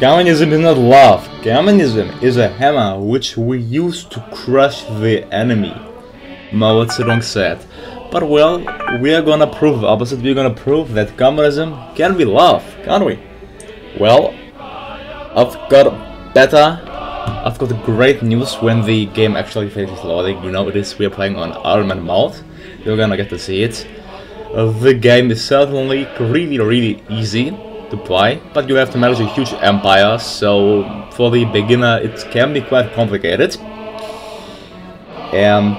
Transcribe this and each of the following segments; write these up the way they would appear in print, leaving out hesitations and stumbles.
Communism is not love. Communism is a hammer which we use to crush the enemy. Mao Zedong said. But well, we are gonna prove the opposite. We're gonna prove that communism can be love, can't we? Well, I've got great news when the game actually finishes loading. You know, we are playing on Iron Man mode. You're gonna get to see it. The game is certainly really easy to play, but you have to manage a huge empire, so for the beginner it can be quite complicated. And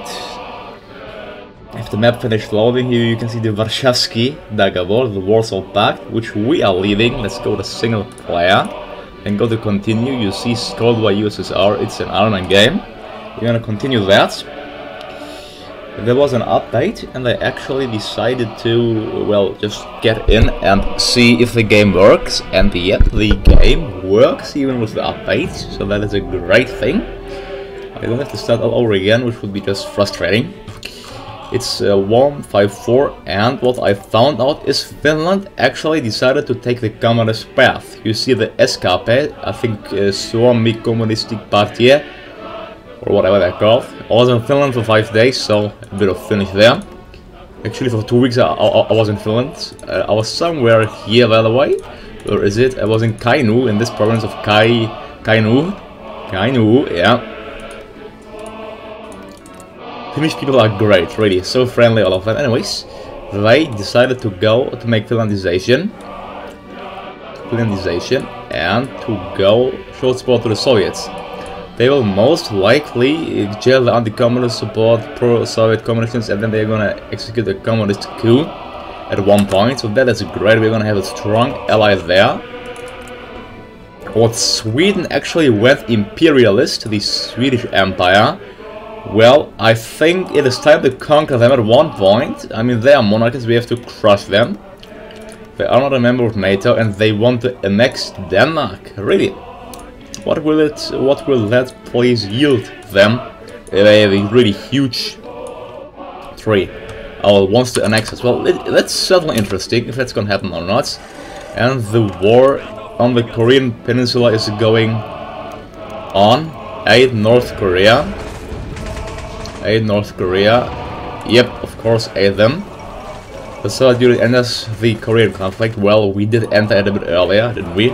if the map finished loading, here you can see the Warszawski Dogovor, the Warsaw Pact, which we are leading. Let's go to single player and go to continue. You see Cold War USSR, it's an Iron Man game. We're gonna continue that. There was an update and I actually decided to, well, just get in and see if the game works. And yep, the game works even with the update, so that is a great thing. I don't have to start all over again, which would be just frustrating. It's 154, and what I found out is Finland actually decided to take the communist path. You see the SKP, I think Suomi Kommunistic Party, or whatever they're called. I was in Finland for 5 days, so a bit of Finnish there. Actually for 2 weeks I was in Finland. I was somewhere here, by the way. Where is it? I was in Kainuu, in this province of Kainuu, yeah. Finnish people are great, really, so friendly, all of that. Anyways, they decided to go to make Finlandization and to go show support to the Soviets. They will most likely jail the anti-communist support, pro-Soviet communists, and then they're gonna execute a communist coup at one point. So that is great. We're gonna have a strong ally there. What Sweden actually went imperialist, the Swedish Empire. Well, I think it is time to conquer them at one point. I mean, they are monarchies, we have to crush them. They are not a member of NATO and they want to annex Denmark. Really? What will that please yield them? A really huge tree. Wants to annex as well. That's certainly interesting, if that's gonna happen or not. And the war on the Korean peninsula is going on. Aid North Korea. Yep, of course, aid them. The Soviet Union enters the Korean conflict. Well, we did enter it a bit earlier, didn't we?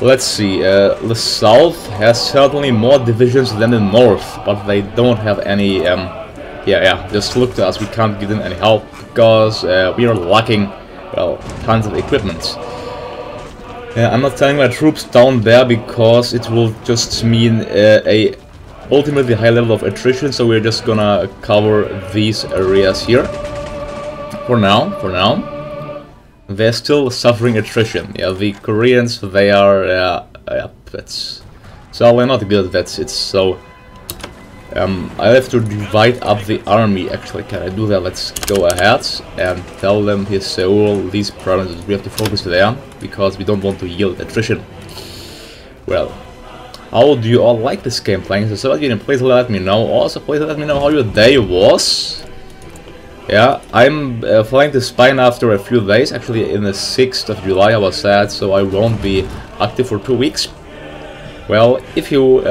Let's see, the South has certainly more divisions than the North, but they don't have any, just look to us, we can't give them any help, because we are lacking, well, tons of equipment. I'm not telling my troops down there, because it will just mean a ultimately high level of attrition, so we're just gonna cover these areas here for now. They're still suffering attrition. Yeah, the Koreans, they are that's certainly not good. So I have to divide up the army. Actually, can I do that? Let's go ahead and tell them here, Seoul, these provinces, we have to focus there because we don't want to yield attrition. Well, how do you all like this game playing? So please let me know. Also, please let me know how your day was. Yeah, I'm flying to Spain after a few days. Actually, in the 6th of July I was sad, so I won't be active for 2 weeks. Well, if you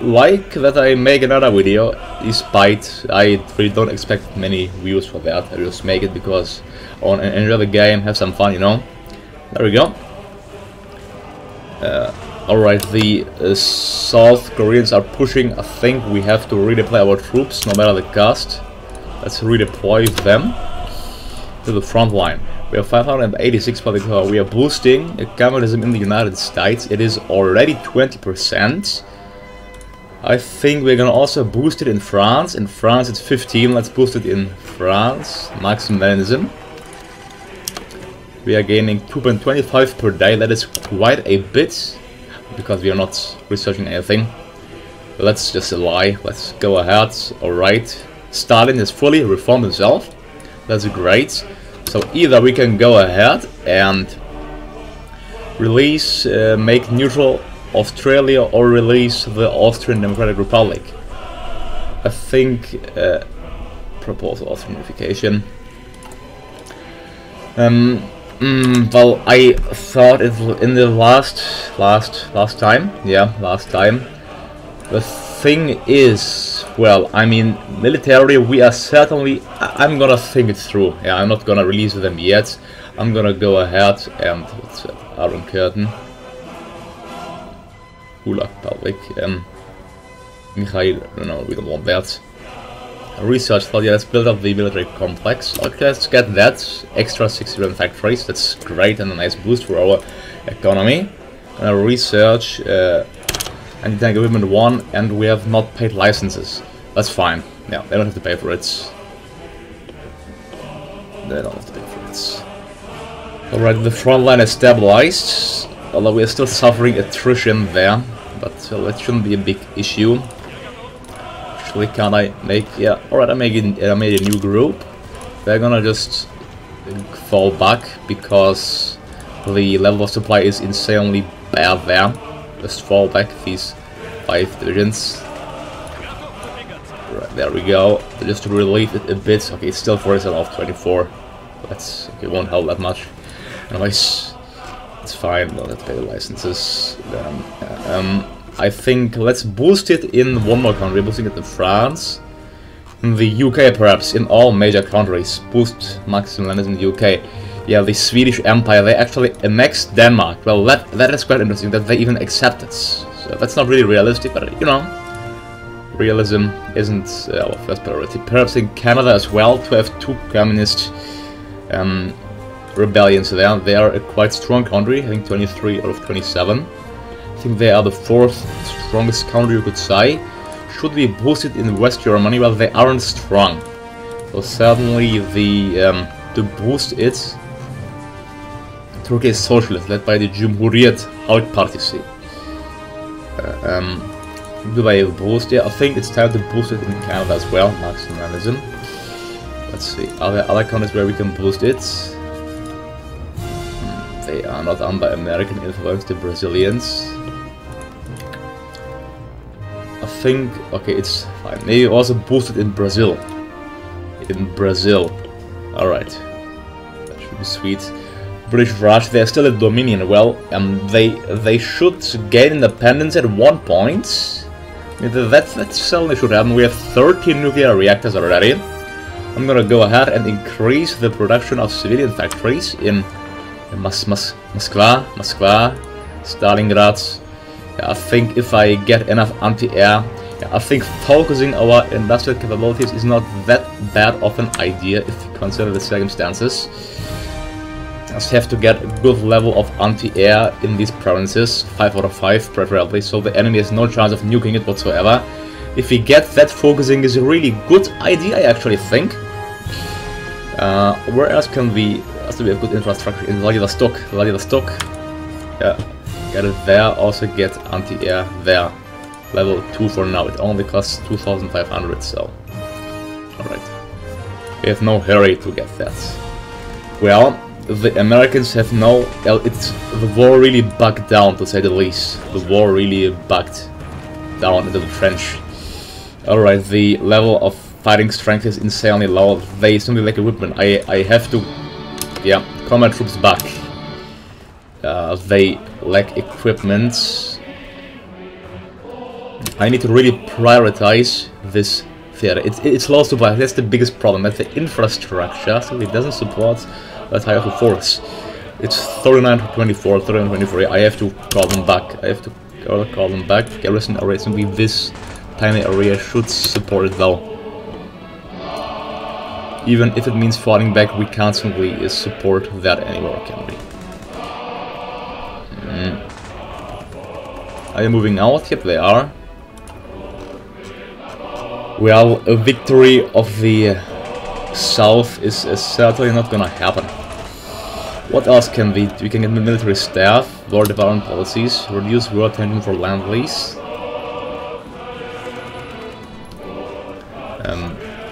like that I make another video, despite I really don't expect many views for that, I just make it because I want to enjoy the game, have some fun, you know. There we go. Alright, the South Koreans are pushing. I think we have to redeploy our troops, no matter the cost. Let's redeploy them to the front line. We have 586 political power. We are boosting communism in the United States. It is already 20%. I think we're gonna also boost it in France. In France it's 15. Let's boost it in France. Maximalism. We are gaining 2.25 per day. That is quite a bit, because we are not researching anything. Let's just lie. Let's go ahead. Alright. Stalin has fully reformed himself. That's great. So either we can go ahead and release, make neutral Australia, or release the Austrian Democratic Republic. I think proposal of unification. Well, I thought it in the last time. Yeah, last time. The thing is, well, I mean, military, we are certainly... I'm gonna think it through. Yeah, I'm not gonna release them yet. I'm gonna go ahead and... What's that? Iron Curtain. Gulag Public. Mikhail, no, we don't want that. Research thought, yeah, let's build up the military complex. Okay, let's get that. Extra 61 factories, that's great and a nice boost for our economy. Research... and then equipment 1, and we have not paid licenses. That's fine. Yeah, they don't have to pay for it. They don't have to pay for it. Alright, the front line is stabilized, although we are still suffering attrition there, but that shouldn't be a big issue. Actually, can I make... Yeah, alright, I made a new group. They're gonna just fall back, because the level of supply is insanely bad there. Just fall back these 5 divisions. Right, there we go. Just to relieve it a bit. Okay, it's still 47 of 24. That's okay, won't help that much. Anyways, it's fine. We'll have to pay the licenses. I think let's boost it in one more country. Boosting it in France, in the UK, perhaps in all major countries. Boost maximum land in the UK. Yeah, the Swedish Empire, they actually annexed Denmark. Well, that is quite interesting that they even accept it. So that's not really realistic, but you know, realism isn't our first priority. Perhaps in Canada as well, to have 2 communist rebellions there. They are a quite strong country, I think 23 out of 27. I think they are the 4th strongest country, you could say. Should we boost it in West Germany? Well, they aren't strong. So certainly the to boost it, Turkey is socialist, led by the Cumhuriyet Halk Partisi. Do I boost? Yeah, I think it's time to boost it in Canada as well, Marxism. Let's see, are there other countries where we can boost it? They are not under American influence, the Brazilians. I think, okay, it's fine. Maybe also boost it in Brazil. Alright. That should be sweet. British Raj, they're still a dominion. Well, they should gain independence at one point. That certainly should happen. We have 13 nuclear reactors already. I'm gonna go ahead and increase the production of civilian factories in Moskva, Stalingrad. Yeah, I think if I get enough anti-air, yeah, I think focusing our industrial capabilities is not that bad of an idea if you consider the circumstances. Just have to get a good level of anti-air in these provinces, 5 out of 5 preferably, so the enemy has no chance of nuking it whatsoever. If we get that, focusing is a really good idea, I actually think. Where else can we... Also we have good infrastructure in Vladivostok. Yeah, get it there, also get anti-air there. Level 2 for now, it only costs 2,500, so... Alright. We have no hurry to get that. Well, the Americans have no... the war really bugged down, to say the least. The war really bugged down into the trench. Alright, the level of fighting strength is insanely low. They simply lack equipment. I have to... Yeah, combat troops back. They lack equipment. I need to really prioritize this theater. It's low supply, that's the biggest problem. That the infrastructure simply doesn't support that high of a force. It's 39 to 24, 39 to 23. I have to call them back. Call them back. Garrison area, simply this tiny area should support it though. Even if it means falling back, we can't simply support that anymore, can we? Are they moving out? Yep, they are. Well, a victory of the south is certainly not gonna happen. What else can we do? We can get military staff, war development policies, reduce war tension for land lease.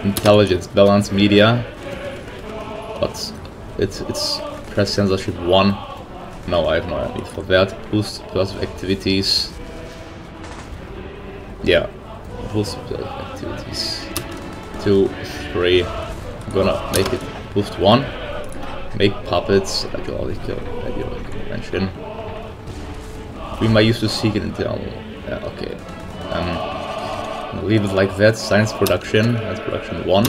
Intelligence, balance, media. But it's press censorship 1. No, I have no need for that. Boost plus activities. Yeah. Boost activities. 2, 3. I'm gonna make it boost 1. Make puppets, ideological convention. We might use to seek it internal. Okay. Leave it like that. Science production. That's production 1.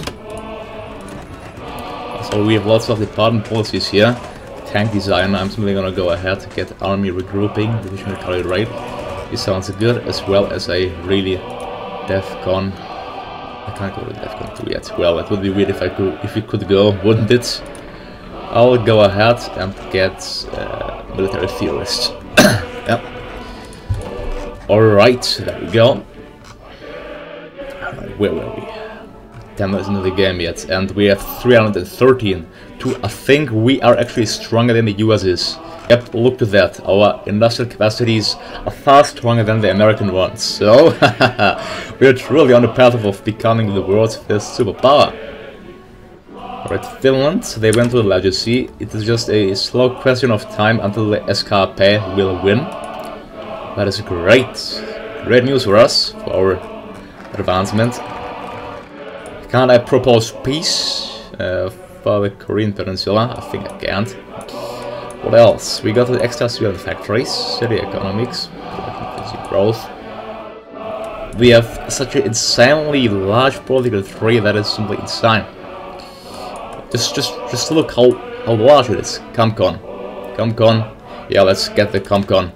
So we have lots of department policies here. Tank design. I'm simply gonna go ahead to get army regrouping, division recovery rate. This sounds good, as well as a really DEFCON. I can't go to DEFCON 2 yet. Well, it would be weird if we could go, wouldn't it? I'll go ahead and get military theorist. Yep. Alright, there we go. Alright, where were we? 10 minutes into the game yet, and we have 313. I think we are actually stronger than the US is. Yep, look at that. Our industrial capacities are far stronger than the American ones. So, we are truly on the path of becoming the world's first superpower. Alright, Finland, they went to the legacy. It is just a slow question of time until the SKP will win. That is great. Great news for us, for our advancement. Can't I propose peace for the Korean Peninsula? I think I can't. What else? We got the extra civilian factories, city economics, growth. We have such an insanely large political tree that is simply insane. Just look how large it is. Comcon. Yeah, let's get the Comcon.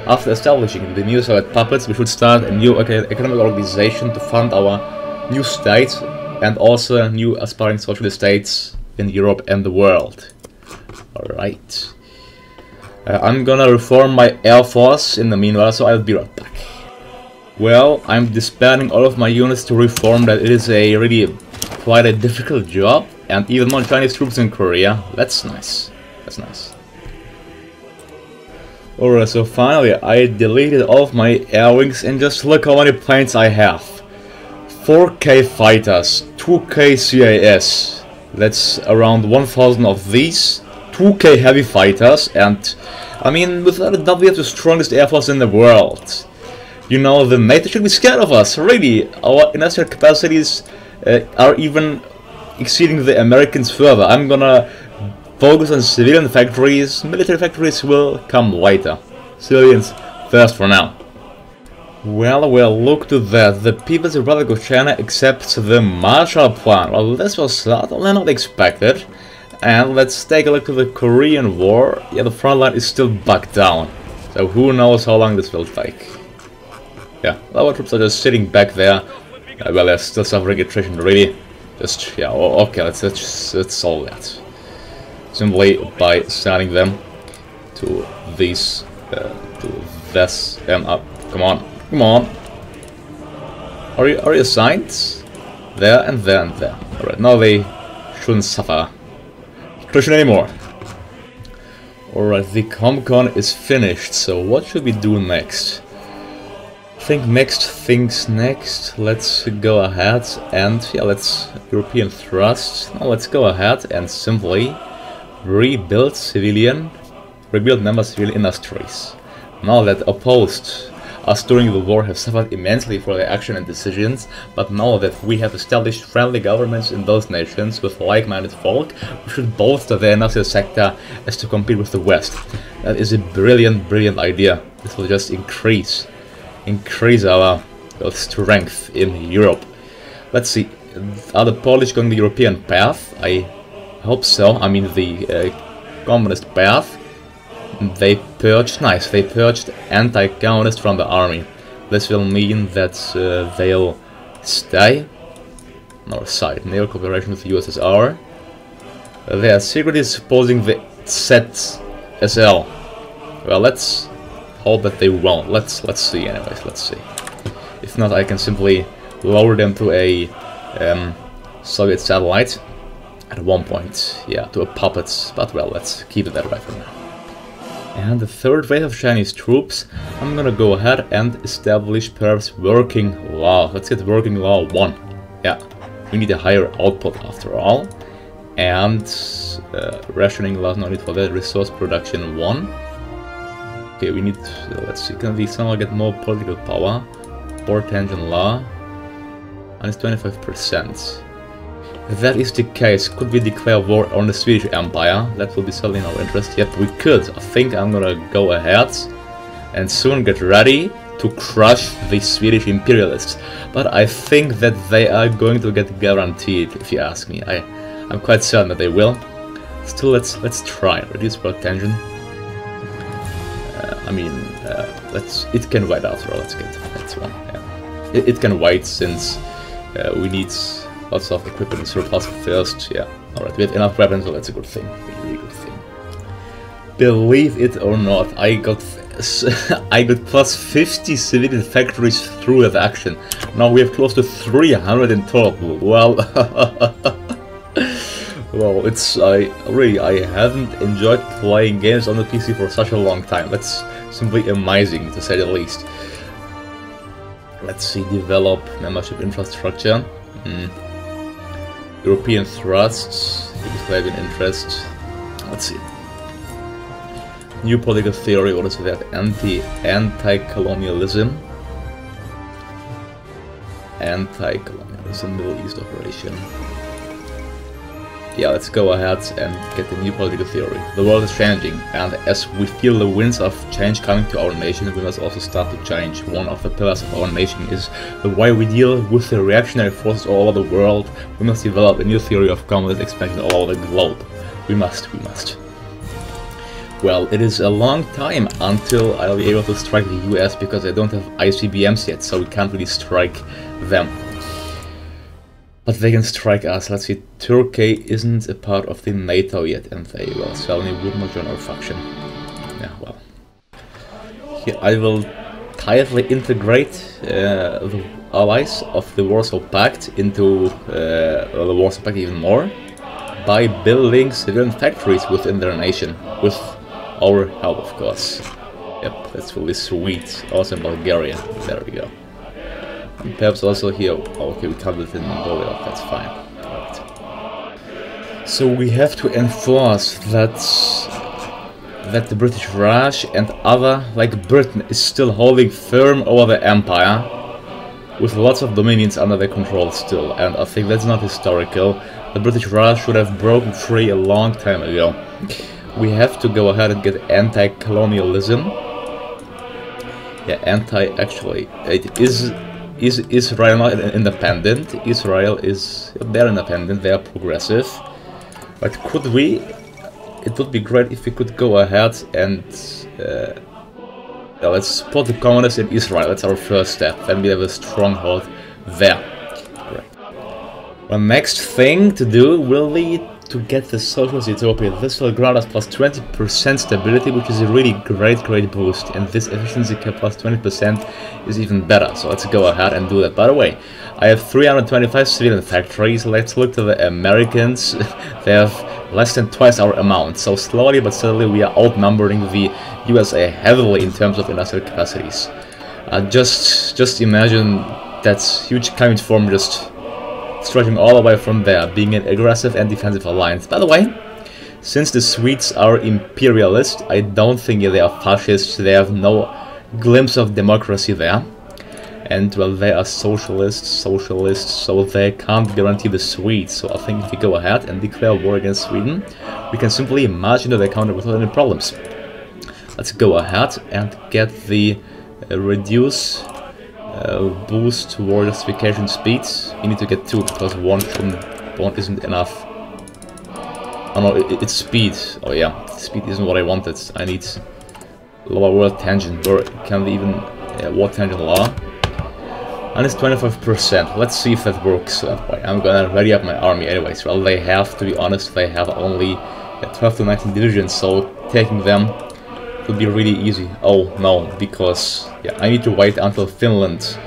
After establishing the new Soviet puppets, we should start a new economic organization to fund our new state and also new aspiring socialist states in Europe and the world. Alright. I'm gonna reform my air force in the meanwhile, so I'll be right back. Well, I'm disbanding all of my units to reform that. It is a really quite a difficult job, and even more Chinese troops in Korea. That's nice. That's nice. Alright, so finally I deleted all of my air wings, and just look how many planes I have. 4K fighters, 2K CAS. That's around 1000 of these. 2K heavy fighters, and I mean, without a doubt, we have the strongest air force in the world. You know, the NATO should be scared of us, really. Our industrial capacities are even exceeding the Americans further. I'm gonna focus on civilian factories. Military factories will come later. Civilians first for now. Well, look to that. The People's Republic of China accepts the Marshall Plan. Well, this was certainly not expected. And let's take a look at the Korean War. Yeah, the front line is still back down. So who knows how long this will take. Yeah, our troops are just sitting back there. Well, they're still suffering attrition, really. Just, yeah, okay, let's solve that. Simply by sending them to these, to this, up. Come on. Are you assigned? There and there and there. Alright, now they shouldn't suffer attrition anymore. Alright, the Comcon is finished, so what should we do next? Think next. Let's go ahead and, yeah, let's European thrust. Now let's go ahead and simply rebuild member civilian industries. Now that opposed us during the war have suffered immensely for their action and decisions, but now that we have established friendly governments in those nations with like-minded folk, we should bolster their industrial sector as to compete with the West. That is a brilliant idea. This will just increase our strength in Europe. Let's see, are the Polish going the European path? I hope so. I mean the communist path. They purged anti-communist from the army. This will mean that they'll stay on our side. NATO cooperation with the USSR. They are secretly supposing the ZSL. Well, let's hope that they won't. Let's see anyways, let's see. If not, I can simply lower them to a Soviet satellite at one point. Yeah, to a puppet, but well, let's keep it that way for now. And the third wave of Chinese troops, I'm gonna go ahead and establish perhaps working law. Let's get working law 1. Yeah, we need a higher output after all. And rationing laws, no need for that. Resource production 1. Okay, we need, let's see, can we somehow get more political power? Port engine law, and it's 25%. that is the case, could we declare war on the Swedish Empire? That will be certainly in our interest. Yep, we could. I think I'm gonna go ahead and soon get ready to crush the Swedish imperialists. But I think that they are going to get guaranteed, if you ask me. I'm quite certain that they will. Still, let's try. Reduce world tension. It can wait after all. Let's get that one. Yeah. It can wait since we need lots of equipment and surplus first. Yeah. Alright, we have enough weapons, so that's a good thing. A really good thing. Believe it or not, I got plus 50 civilian factories through that action. Now we have close to 300 in total. Well, well, I haven't enjoyed playing games on the PC for such a long time. That's simply amazing, to say the least. Let's see, develop membership infrastructure. European thrusts, Yugoslavian interest. Let's see. New political theory, what is that? Anti-colonialism. Anti-colonialism, Middle East operation. Yeah, let's go ahead and get the new political theory. The world is changing, and as we feel the winds of change coming to our nation, we must also start to change. One of the pillars of our nation is the way we deal with the reactionary forces all over the world. We must develop a new theory of communist expansion all over the globe. We must. Well, it is a long time until I'll be able to strike the US because I don't have ICBMs yet, so we can't really strike them. But they can strike us. Let's see, Turkey isn't a part of the NATO yet, and they will certainly would not join our faction. Yeah, well. Here I will tightly integrate the allies of the Warsaw Pact into the Warsaw Pact even more by building civilian factories within their nation, with our help, of course. Yep, that's really sweet. Also in Bulgaria. There we go. And perhaps also here. Oh, okay, we can't live in Mongolia. That's fine. Right. So we have to enforce that the British Raj and other, like Britain, is still holding firm over the empire, with lots of dominions under their control still. And I think that's not historical. The British Raj should have broken free a long time ago. We have to go ahead and get anti-colonialism. Yeah, actually, it is Israel not independent? Israel is, they're independent, they are progressive. But could we, it would be great if we could go ahead and let's support the communists in Israel. That's our first step. Then we have a stronghold there. Right. Well, next thing to do will be to get the socialist utopia. This will grant us plus 20% stability, which is a really great boost, and this efficiency cap plus 20% is even better, so let's go ahead and do that. By the way, I have 325 civilian factories. Let's look to the Americans. They have less than twice our amount, so slowly but steadily we are outnumbering the USA heavily in terms of industrial capacities. Just imagine that huge climate form just stretching all the way from there, being an aggressive and defensive alliance. By the way, since the Swedes are imperialist, I don't think they are fascists. They have no glimpse of democracy there. And, well, they are socialists, so they can't guarantee the Swedes. So I think if we go ahead and declare war against Sweden, we can simply march into their country without any problems. Let's go ahead and get the reduce boost war justification speeds. You need to get 2 because one isn't enough. Oh no, it's speed. Oh yeah, speed isn't what I wanted. I need lower world tension. Or can we even war tension lower? And it's 25%. Let's see if that works that way. I'm gonna ready up my army anyways. Well, they have, to be honest, they have only 12 to 19 divisions, so taking them would be really easy. Oh no, because yeah, I need to wait until Finland.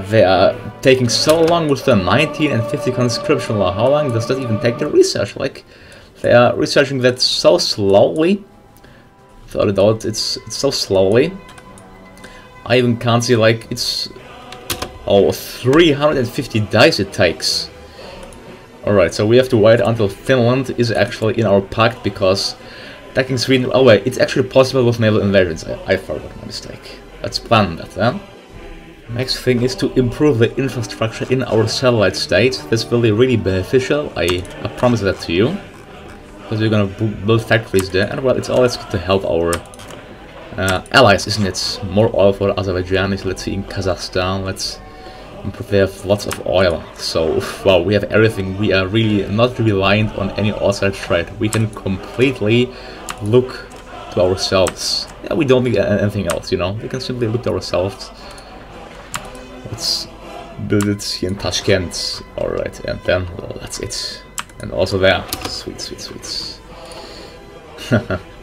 They are taking so long with the 19 and 50 conscription law. How long does that even take to research? Like, they are researching that so slowly. Thought it out, it's so slowly. I even can't see, like, it's 350 dice it takes. Alright, so we have to wait until Finland is actually in our pact, because attacking Sweden, oh wait, it's actually possible with naval invasions. I forgot my mistake. Let's plan that, huh? Next thing is to improve the infrastructure in our satellite state. This will be really beneficial, I promise that to you. Because we're gonna build factories there, and well, it's always good to help our allies, isn't it? More oil for Azerbaijanis, let's see, in Kazakhstan, let's improve, they have lots of oil. So, wow, we have everything. We are really not reliant on any outside trade. We can completely look to ourselves. Yeah, we don't need anything else, you know. We can simply look to ourselves. Let's build it here in Tashkent. Alright, and then, well, that's it. And also there. Sweet, sweet, sweet.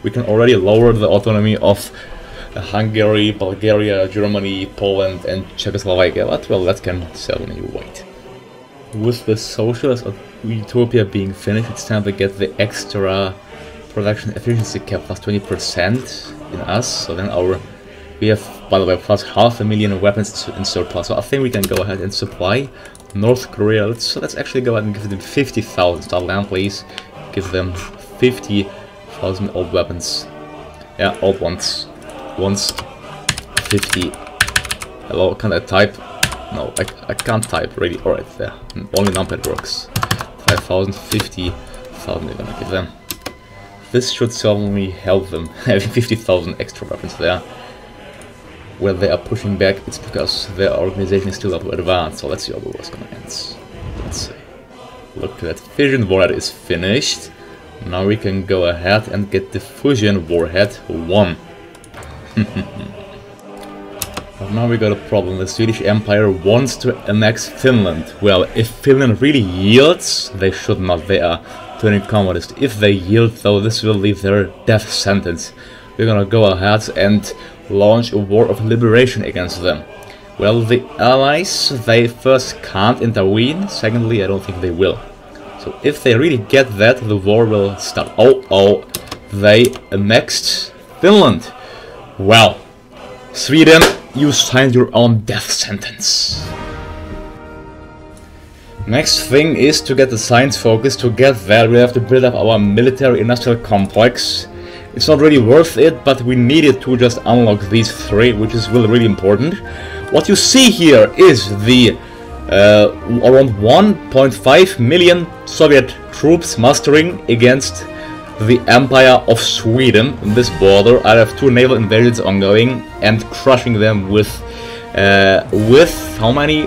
We can already lower the autonomy of Hungary, Bulgaria, Germany, Poland, and Czechoslovakia. But, well, that can certainly wait. With the socialist utopia being finished, it's time to get the extra production efficiency cap plus 20% in us. So then we have, by the way, plus 500,000 weapons in surplus. So I think we can go ahead and supply North Korea. Let's actually go ahead and give them 50,000. Start land, please. Give them 50,000 old weapons. Yeah, old ones. Once 50. Hello, can I type? No, I can't type really. Alright, there. Only numpad works. 5,000, 50,000 we're gonna give them. This should certainly help them, having 50,000 extra weapons there. Where they are pushing back, it's because their organization is still not advanced. So let's see how the war is gonna end. Let's see. Look, that fission warhead is finished. Now we can go ahead and get the fusion warhead 1. But now we got a problem. The Swedish Empire wants to annex Finland. Well, if Finland really yields, they should not. They are turning communist. If they yield, though, this will leave their death sentence. We're gonna go ahead and launch a war of liberation against them. Well, the allies, they first can't intervene. Secondly, I don't think they will. So if they really get that, the war will start. Oh, they annexed Finland. Well, Sweden, you signed your own death sentence. Next thing is to get the science focus. To get there, we have to build up our military industrial complex. It's not really worth it, but we needed to just unlock these 3, which is really important. What you see here is the around 1.5 million Soviet troops mustering against the Empire of Sweden in this border. I have 2 naval invasions ongoing and crushing them with how many?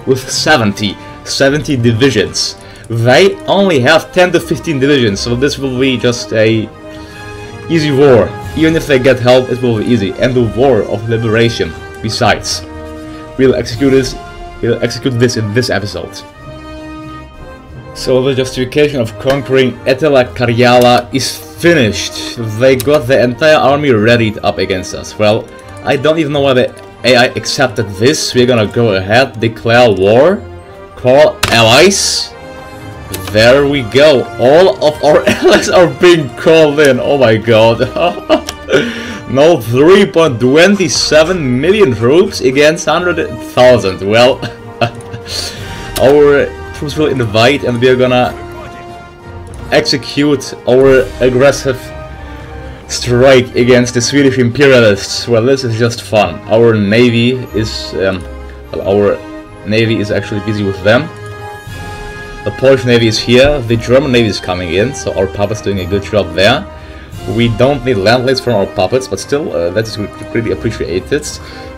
With 70 divisions. They only have 10 to 15 divisions, so this will be just a easy war. Even if they get help, it will be easy. And the war of liberation. Besides, we'll execute this in this episode. So the justification of conquering Etelä Karjala is finished. They got the entire army readied up against us. Well, I don't even know why the AI accepted this. We're gonna go ahead, declare war, call allies. There we go. All of our allies are being called in. Oh my god. No, 3.27 million troops against 100,000. Well, our troops will invite and we are gonna execute our aggressive strike against the Swedish imperialists. Well, this is just fun. Our navy is actually busy with them. The Polish navy is here, the German navy is coming in, so our puppets doing a good job there. We don't need land leads from our puppets, but still, that is really appreciated.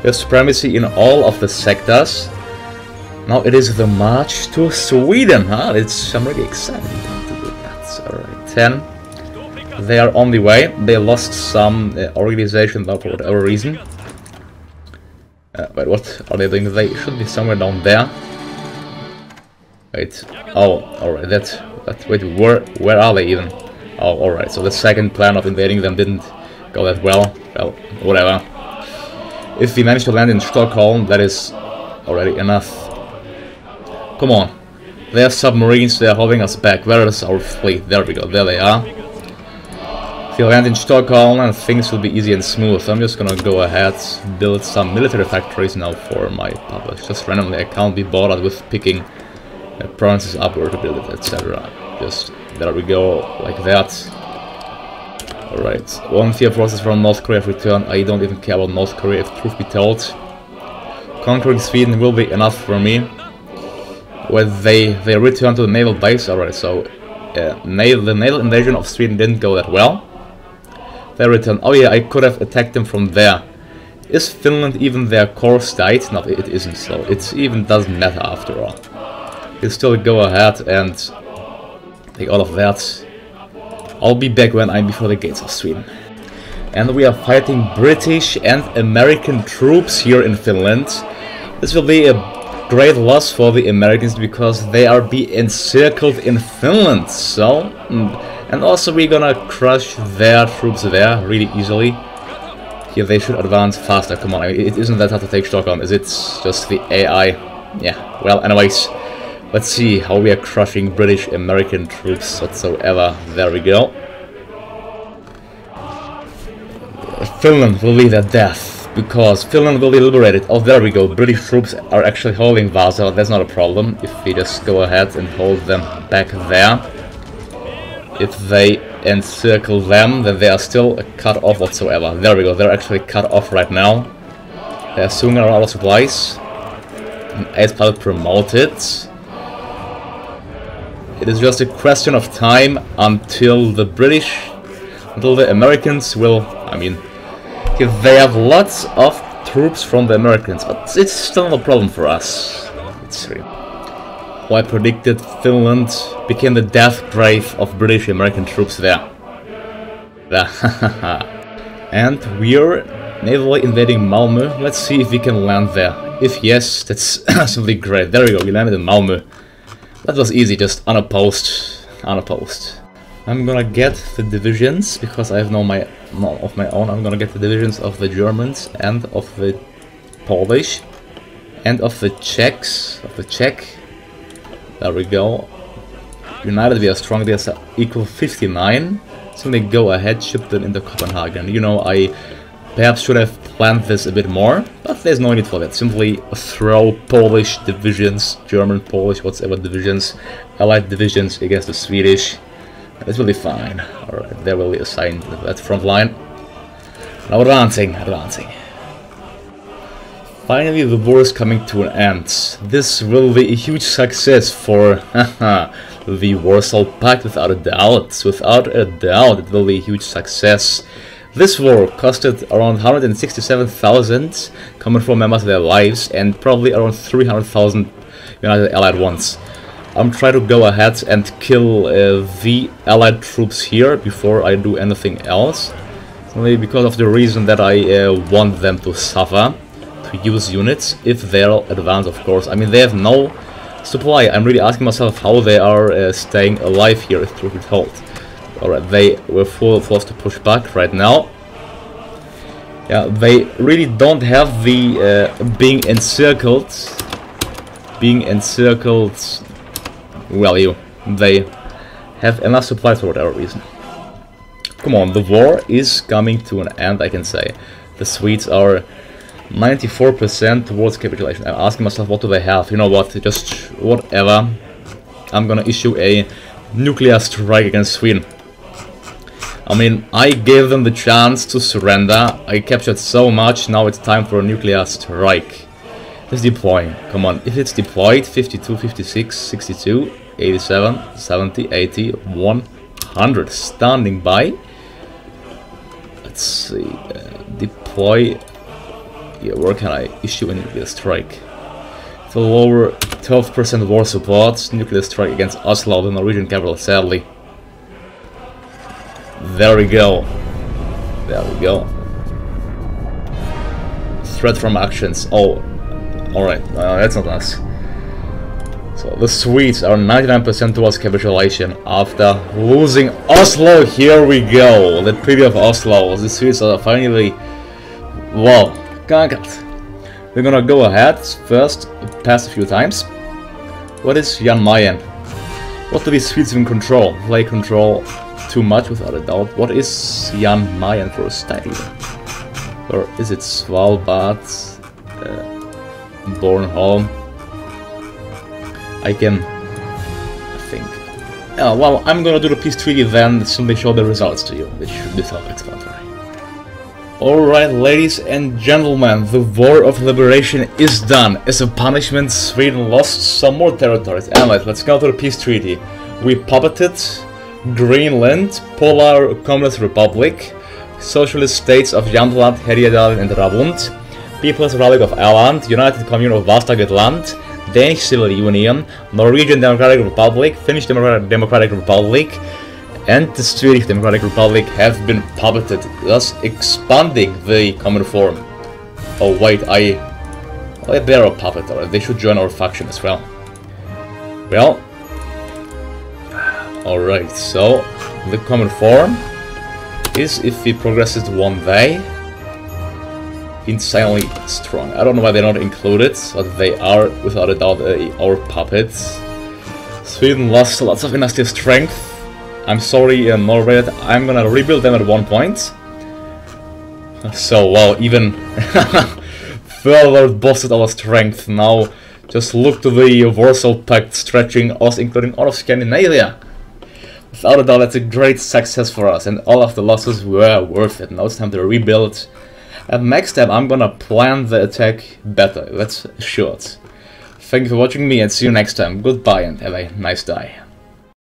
There's supremacy in all of the sectors. Now it is the march to Sweden, huh? I'm really excited to do that. Alright, 10. They are on the way. They lost some organization for whatever reason. Wait, what are they doing? They should be somewhere down there. Wait. Oh, alright. Wait, where are they even? Oh, alright. So the second plan of invading them didn't go that well. Well, whatever. If we manage to land in Stockholm, that is already enough. Come on. They have submarines. They are holding us back. Where is our fleet? There we go. There they are. If you land in Stockholm, and things will be easy and smooth. I'm just gonna go ahead, build some military factories now for my puppets. Just randomly. I can't be bothered with picking provinces up where to build it, etc. Just there we go, like that. Alright, 1 tier forces from North Korea have returned. I don't even care about North Korea, if truth be told. conquering Sweden will be enough for me. Where they return to the naval base already, so the naval invasion of Sweden didn't go that well. They return. Oh yeah, I could have attacked them from there. Is Finland even their core state? No, it isn't, so it even doesn't matter after all. You still go ahead and take all of that. I'll be back when I'm before the gates of Sweden. And we are fighting British and American troops here in Finland. This will be a great loss for the Americans because they are being encircled in Finland. So, and also we're gonna crush their troops there really easily. Here they should advance faster. Come on, it isn't that hard to take Stockholm, is it? Just the AI. Yeah. Well, anyways, let's see how we are crushing British American troops whatsoever. There we go. Finland will be their death, because Finland will be liberated. Oh, there we go. British troops are actually holding Vasa. That's not a problem if we just go ahead and hold them back there. If they encircle them, then they are still cut off whatsoever. There we go. They're actually cut off right now. They're soon out of supplies. Ace pilot promoted. It is just a question of time until the Americans will, I mean, they have lots of troops from the Americans, but it's still not a problem for us. Let's see. I predicted Finland became the death grave of British American troops there. And we're navally invading Malmö. Let's see if we can land there. If yes, that's simply great. There we go, we landed in Malmö. That was easy, just unopposed. I'm gonna get the divisions, because I have none of my own. I'm gonna get the divisions of the Germans and of the Polish and of the Czechs, Czech. There we go. United we are strong, they are equal 59. So they go ahead, ship them into Copenhagen. You know, I perhaps should have planned this a bit more, but there's no need for that. Simply throw Polish divisions, German, Polish, whatever divisions, Allied divisions against the Swedish. This will be fine. Alright, they will be assigned to that front line. Now advancing. Finally, the war is coming to an end. This will be a huge success for the Warsaw Pact, without a doubt. Without a doubt, it will be a huge success. This war costed around 167,000 common four members their lives, and probably around 300,000 United Allied ones. I'm trying to go ahead and kill the Allied troops here before I do anything else. Only because of the reason that I want them to suffer, to use units, if they'll advance, of course. I mean, they have no supply. I'm really asking myself how they are staying alive here if troops hold. Alright, they were forced to push back right now. Yeah, they really don't have the being encircled value. They have enough supplies for whatever reason. Come on, the war is coming to an end, I can say. The Swedes are 94% towards capitulation. I'm asking myself, what do they have? You know what, just whatever. I'm gonna issue a nuclear strike against Sweden. I mean, I gave them the chance to surrender. I captured so much, now it's time for a nuclear strike. It's deploying. Come on, if it's deployed, 52, 56, 62, 87, 70, 80, 100. Standing by. Let's see. Deploy. Yeah, where can I issue a nuclear strike? For lower 12% war support. Nuclear strike against Oslo, the Norwegian capital, sadly. There we go. There we go. Threat from actions. Oh, alright. That's not us. So the Swedes are 99% towards capitulation after losing Oslo. Here we go. The Treaty of Oslo. The Swedes are finally, well, conquered. We're gonna go ahead first, pass a few times. What is Jan Mayen? What do these Swedes even control? They control too much, without a doubt. What is Jan Mayen for a state even? Or is it Svalbard? Bornholm? I can think. Well, I'm gonna do the peace treaty then, simply show the results to you, which should be self-explanatory. Alright, ladies and gentlemen, the War of Liberation is done. As a punishment, Sweden lost some more territories. And let's go to the peace treaty. We puppeted Greenland, Polar Communist Republic, Socialist States of Jämtland, Härjedalen and Ravund, People's Republic of Åland, United Commune of Vastagetland, Danish Civil Union, Norwegian Democratic Republic, Finnish Democratic Republic, and the Swedish Democratic Republic have been puppeted, thus expanding the common form. Oh wait, they're a puppeter, they should join our faction as well. Well, alright, so the common form is, if we progress it one day, insanely strong. I don't know why they're not included, but they are without a doubt our puppets. Sweden lost lots of dynasty strength. I'm sorry, Norway, I'm gonna rebuild them at one point. So, wow, even further boosted our strength. Now, just look to the Warsaw Pact stretching us, including all of Scandinavia. Without a doubt, that's a great success for us, and all of the losses were worth it. Now it's time to rebuild. And next time, I'm gonna plan the attack better, that's assured. Thank you for watching me, and see you next time. Goodbye, and have a nice day.